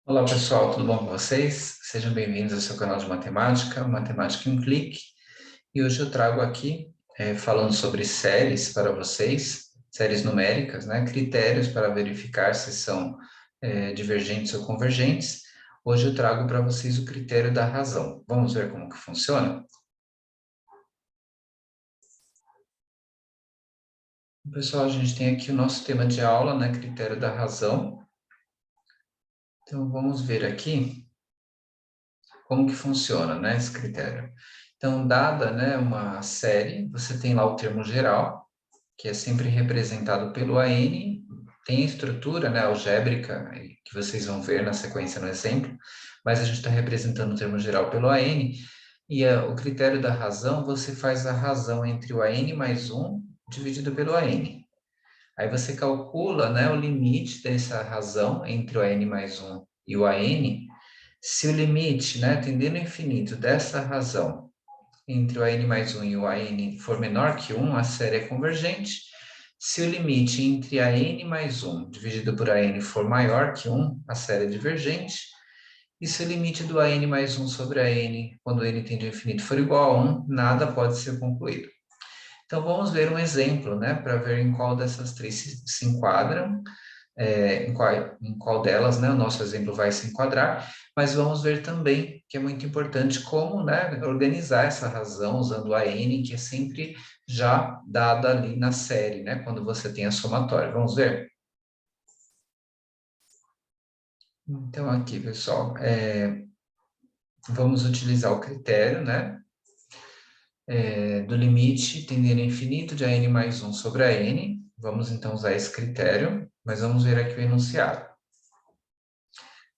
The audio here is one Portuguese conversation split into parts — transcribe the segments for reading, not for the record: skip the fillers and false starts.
Olá pessoal, tudo bom com vocês? Sejam bem-vindos ao seu canal de matemática, Matemática em um Clique. E hoje eu trago aqui, falando sobre séries para vocês, séries numéricas, né? Critérios para verificar se são divergentes ou convergentes. Hoje eu trago para vocês o critério da razão. Vamos ver como que funciona? Pessoal, a gente tem aqui o nosso tema de aula, né? Critério da razão. Então vamos ver aqui como que funciona, né, esse critério. Então, dada, né, uma série, você tem lá o termo geral, que é sempre representado pelo AN, tem a estrutura, né, algébrica, que vocês vão ver na sequência no exemplo, mas a gente está representando o termo geral pelo AN, e o critério da razão, você faz a razão entre o AN mais 1 dividido pelo AN. Aí você calcula, né, o limite dessa razão entre o AN mais 1 e o AN. Se o limite, né, tendendo ao infinito dessa razão entre o AN mais 1 e o AN for menor que 1, a série é convergente. Se o limite entre AN mais 1 dividido por AN for maior que 1, a série é divergente. E se o limite do AN mais 1 sobre AN, quando n tende ao infinito, for igual a 1, nada pode ser concluído. Então, vamos ver um exemplo, né, para ver em qual dessas três se enquadram, em qual delas, né, o nosso exemplo vai se enquadrar, mas vamos ver também, que é muito importante, como, né, organizar essa razão usando a n, que é sempre já dada ali na série, né, quando você tem a somatória. Vamos ver? Então, aqui, pessoal, vamos utilizar o critério, né, do limite tendendo a infinito de AN mais 1 sobre AN. Vamos então usar esse critério, mas vamos ver aqui o enunciado.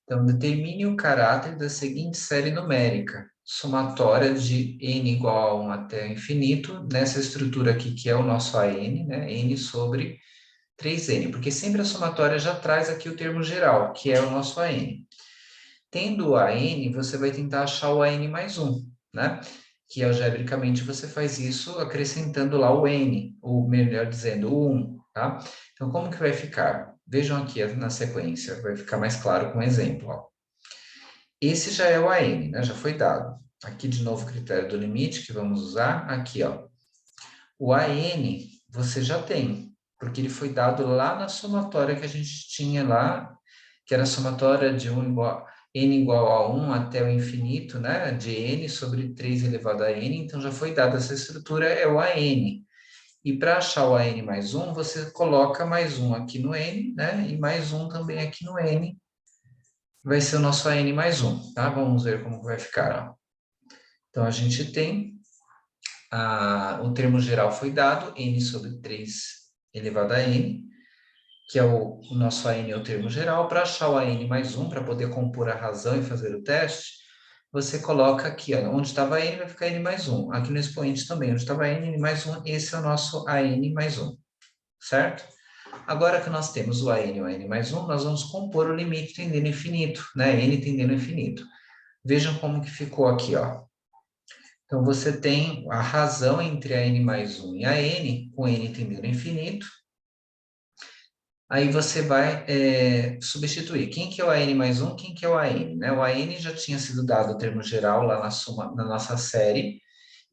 Então, determine o caráter da seguinte série numérica, somatória de n igual a 1 até infinito, nessa estrutura aqui que é o nosso AN, né? N sobre 3n, porque sempre a somatória já traz aqui o termo geral, que é o nosso AN. Tendo o AN, você vai tentar achar o AN mais 1, né? Que algebricamente você faz isso acrescentando lá o n, ou melhor dizendo, o 1, tá? Então, como que vai ficar? Vejam aqui na sequência, vai ficar mais claro com um exemplo, ó. Esse já é o AN, né? Já foi dado. Aqui, de novo, o critério do limite que vamos usar. Aqui, ó. O AN você já tem, porque ele foi dado lá na somatória que a gente tinha lá, que era a somatória de n igual a 1 até o infinito, né? De n sobre 3 elevado a n. Então, já foi dada essa estrutura, é o AN. E para achar o AN mais 1, você coloca mais 1 aqui no n, né? E mais 1 também aqui no n, vai ser o nosso AN mais 1, tá? Vamos ver como vai ficar, ó. Então, a gente tem, o termo geral foi dado, n sobre 3 elevado a n, que é o nosso AN é o termo geral. Para achar o AN mais 1, para poder compor a razão e fazer o teste, você coloca aqui, ó, onde estava n vai ficar n mais 1. Aqui no expoente também, onde estava n mais 1, esse é o nosso AN mais 1, certo? Agora que nós temos o AN e o AN mais 1, nós vamos compor o limite tendendo ao infinito, né? N tendendo ao infinito. Vejam como que ficou aqui, ó. Então, você tem a razão entre a n mais 1 e a n, com n tendendo ao infinito. Aí você vai substituir. Quem que é o AN mais 1, quem que é o AN, né? O AN já tinha sido dado o termo geral lá na nossa série,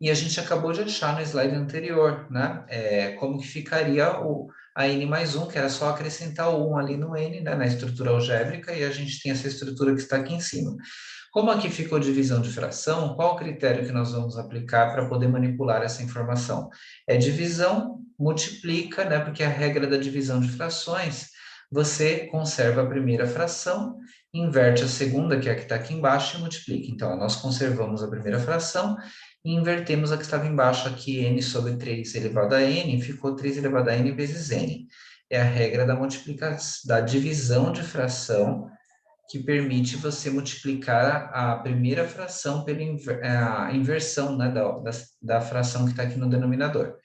e a gente acabou de achar no slide anterior, né? Como que ficaria o AN mais 1, que era só acrescentar o 1 ali no N, né? Na estrutura algébrica, e a gente tem essa estrutura que está aqui em cima. Como aqui ficou divisão de fração, qual o critério que nós vamos aplicar para poder manipular essa informação? É divisão, multiplica, né? Porque a regra da divisão de frações, você conserva a primeira fração, inverte a segunda, que é a que está aqui embaixo, e multiplica. Então, nós conservamos a primeira fração e invertemos a que estava embaixo aqui, n sobre 3 elevado a n, ficou 3 elevado a n vezes n. É a regra da multiplicação, da divisão de fração, que permite você multiplicar a primeira fração pela a inversão, né, da fração que está aqui no denominador,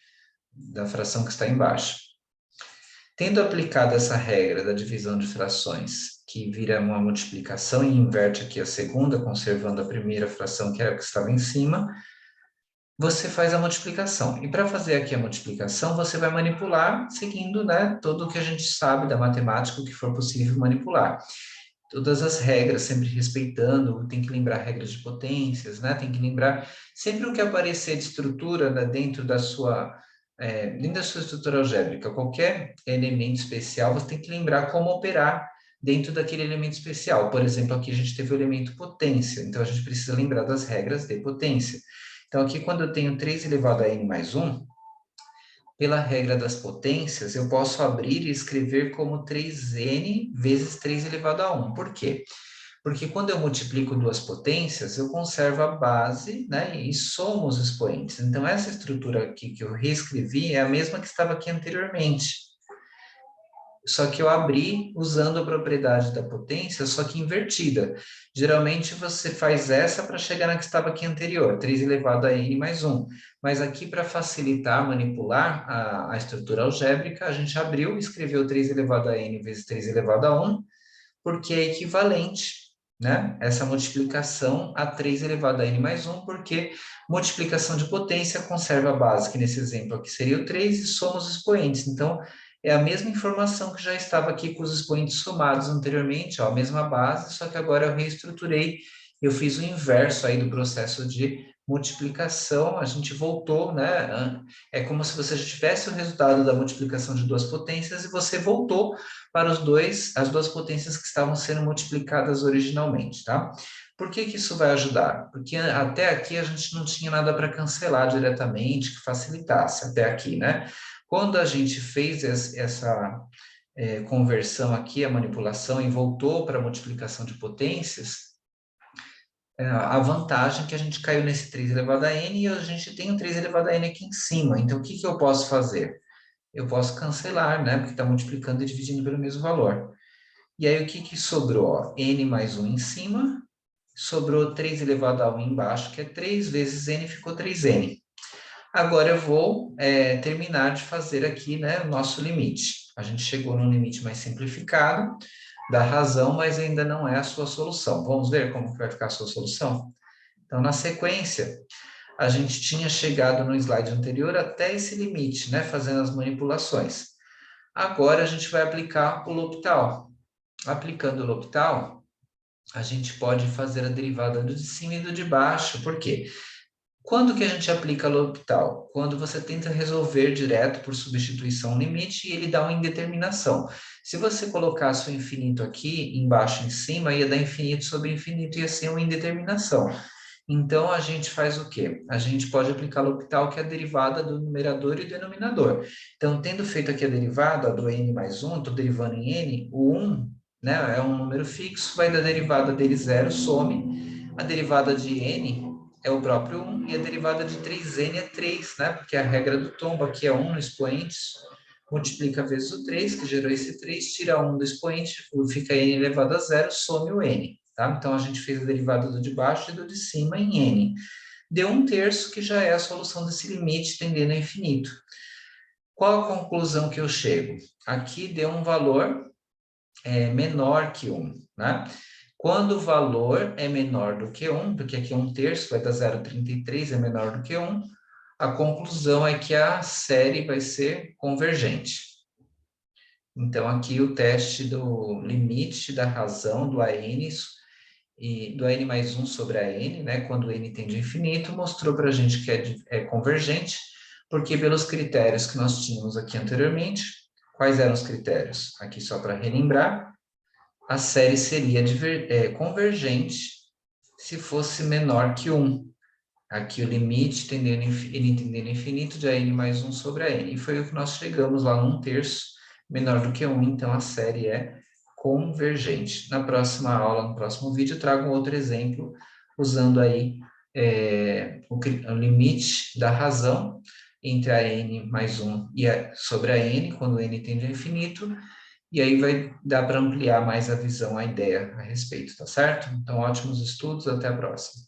da fração que está embaixo. Tendo aplicado essa regra da divisão de frações, que vira uma multiplicação e inverte aqui a segunda, conservando a primeira fração, que era a que estava em cima, você faz a multiplicação. E para fazer aqui a multiplicação, você vai manipular seguindo, né, tudo o que a gente sabe da matemática, o que for possível manipular. todas as regras, sempre respeitando, tem que lembrar regras de potências, né? Tem que lembrar sempre o que aparecer de estrutura, né, dentro da sua estrutura algébrica, qualquer elemento especial, você tem que lembrar como operar dentro daquele elemento especial. Por exemplo, aqui a gente teve o elemento potência, então a gente precisa lembrar das regras de potência. Então, aqui quando eu tenho 3 elevado a n mais 1, pela regra das potências, eu posso abrir e escrever como 3n vezes 3 elevado a 1. Por quê? Porque quando eu multiplico duas potências, eu conservo a base, né, e somo os expoentes. Então, essa estrutura aqui que eu reescrevi é a mesma que estava aqui anteriormente. Só que eu abri usando a propriedade da potência, só que invertida. Geralmente você faz essa para chegar na que estava aqui anterior, 3 elevado a n mais 1. Mas aqui, para facilitar manipular a estrutura algébrica, a gente abriu e escreveu 3 elevado a n vezes 3 elevado a 1, porque é equivalente, né? Essa multiplicação a 3 elevado a n mais 1, porque multiplicação de potência conserva a base, que nesse exemplo aqui seria o 3, e soma os expoentes. Então, é a mesma informação que já estava aqui com os expoentes somados anteriormente, ó, a mesma base, só que agora eu reestruturei, eu fiz o inverso aí do processo de multiplicação, a gente voltou, né? É como se você já tivesse o resultado da multiplicação de duas potências e você voltou para as duas potências que estavam sendo multiplicadas originalmente, tá? Por que que isso vai ajudar? Porque até aqui a gente não tinha nada para cancelar diretamente, que facilitasse até aqui, né? Quando a gente fez essa conversão aqui, a manipulação, e voltou para a multiplicação de potências, a vantagem é que a gente caiu nesse 3 elevado a n e a gente tem o 3 elevado a n aqui em cima. Então, o que que eu posso fazer? Eu posso cancelar, né? Porque está multiplicando e dividindo pelo mesmo valor. E aí, o que que sobrou? Ó? N mais 1 em cima, sobrou 3 elevado a 1 embaixo, que é 3 vezes n, ficou 3n. Agora eu vou terminar de fazer aqui, né, o nosso limite. A gente chegou no limite mais simplificado da razão, mas ainda não é a sua solução. Vamos ver como que vai ficar a sua solução? Então, na sequência, a gente tinha chegado no slide anterior até esse limite, né, fazendo as manipulações. Agora a gente vai aplicar o L'Hopital. Aplicando o L'Hopital, a gente pode fazer a derivada do de cima e do de baixo. Por quê? Quando que a gente aplica L'Hopital? Quando você tenta resolver direto por substituição um limite e ele dá uma indeterminação. Se você colocasse o infinito aqui, embaixo em cima, ia dar infinito sobre infinito, ia ser uma indeterminação. Então, a gente faz o quê? A gente pode aplicar L'Hopital, que é a derivada do numerador e denominador. Então, tendo feito aqui a derivada do n mais 1, estou derivando em n, o 1, né, é um número fixo, vai dar a derivada dele zero, some. A derivada de n é o próprio 1, e a derivada de 3n é 3, né, porque a regra do tombo aqui é 1 no expoente, multiplica vezes o 3, que gerou esse 3, tira 1 do expoente, fica n elevado a zero, some o n. Tá? Então, a gente fez a derivada do de baixo e do de cima em n. Deu 1/3, que já é a solução desse limite tendendo a infinito. Qual a conclusão que eu chego? Aqui deu um valor menor que 1. Né? Quando o valor é menor do que 1, porque aqui 1/3 vai dar 0,33, é menor do que 1, a conclusão é que a série vai ser convergente. Então, aqui o teste do limite da razão do AN e do n mais 1 sobre a n, né, quando n tende a infinito, mostrou para a gente que é convergente, porque pelos critérios que nós tínhamos aqui anteriormente, quais eram os critérios? Aqui só para relembrar, a série seria convergente se fosse menor que 1. Aqui o limite tendendo a infinito de a n mais 1 sobre a n. E foi o que nós chegamos lá no 1/3, menor do que 1, então a série é convergente. Na próxima aula, no próximo vídeo, eu trago um outro exemplo, usando aí o limite da razão entre a n mais 1 sobre a n, quando n tende a infinito, e aí vai dar para ampliar mais a visão, a ideia a respeito, tá certo? Então, ótimos estudos, até a próxima.